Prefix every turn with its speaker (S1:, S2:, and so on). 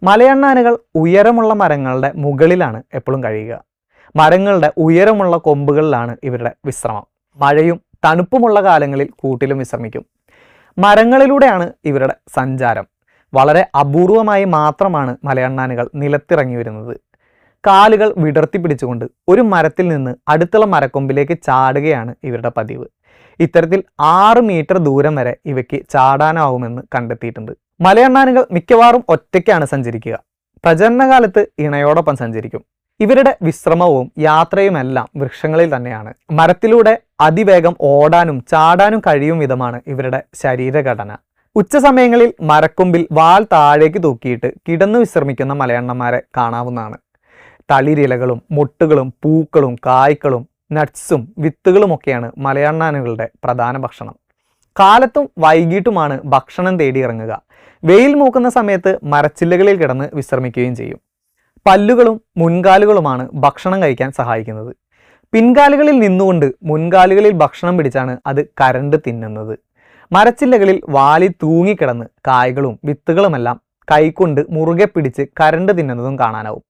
S1: മലയണ്ണാനുകൾ ഉയരമുള്ള മരങ്ങളുടെ മുകളിലാണ് എപ്പോഴും കഴിയുക. മരങ്ങളുടെ ഉയരമുള്ള കൊമ്പുകളിലാണ് ഇവരുടെ വിശ്രമം. മഴയും തണുപ്പുമുള്ള കാലങ്ങളിൽ കൂട്ടിലും വിശ്രമിക്കും. മരങ്ങളിലൂടെയാണ് ഇവരുടെ സഞ്ചാരം. വളരെ അപൂർവമായി മാത്രമാണ് മലയണ്ണാനുകൾ നിലത്തിറങ്ങി വരുന്നത്. കാലുകൾ വിടർത്തി പിടിച്ചുകൊണ്ട് ഒരു മരത്തിൽ നിന്ന് അടുത്തുള്ള മരക്കൊമ്പിലേക്ക് ചാടുകയാണ് ഇവരുടെ പതിവ്. ഇത്തരത്തിൽ 6 മീറ്റർ ദൂരം വരെ ഇവയ്ക്ക് ചാടാനാവുമെന്ന് കണ്ടെത്തിയിട്ടുണ്ട്. മലയണ്ണാനുകൾ മിക്കവാറും ഒറ്റയ്ക്കാണ് സഞ്ചരിക്കുക. പ്രജനനകാലത്ത് ഇണയോടൊപ്പം സഞ്ചരിക്കും. ഇവരുടെ വിശ്രമവും യാത്രയുമെല്ലാം വൃക്ഷങ്ങളിൽ തന്നെയാണ്. മരത്തിലൂടെ അതിവേഗം ഓടാനും ചാടാനും കഴിയും വിധമാണ് ഇവരുടെ ശരീരഘടന. ഉച്ച സമയങ്ങളിൽ മരക്കൊമ്പിൽ വാൽ താഴേക്ക് തൂക്കിയിട്ട് കിടന്നു വിശ്രമിക്കുന്ന മലയണ്ണന്മാരെ കാണാവുന്നതാണ്. തളിരിലകളും മുട്ടുകളും പൂക്കളും കായ്ക്കളും നട്ട്സും വിത്തുകളുമൊക്കെയാണ് മലയണ്ണാനുകളുടെ പ്രധാന ഭക്ഷണം. കാലത്തും വൈകിട്ടുമാണ് ഭക്ഷണം തേടി ഇറങ്ങുക. വെയിൽ മൂക്കുന്ന സമയത്ത് മരച്ചില്ലകളിൽ കിടന്ന് വിശ്രമിക്കുകയും ചെയ്യും. പല്ലുകളും മുൻകാലുകളുമാണ് ഭക്ഷണം കഴിക്കാൻ സഹായിക്കുന്നത്. പിൻകാലുകളിൽ നിന്നുകൊണ്ട് മുൻകാലുകളിൽ ഭക്ഷണം പിടിച്ചാണ് അത് കരണ്ട് തിന്നുന്നത്. മരച്ചില്ലകളിൽ വാലി തൂങ്ങിക്കിടന്ന് കായ്കളും വിത്തുകളുമെല്ലാം കൈകൊണ്ട് മുറുകെ പിടിച്ച് കരണ്ട് തിന്നുന്നതും കാണാനാവും.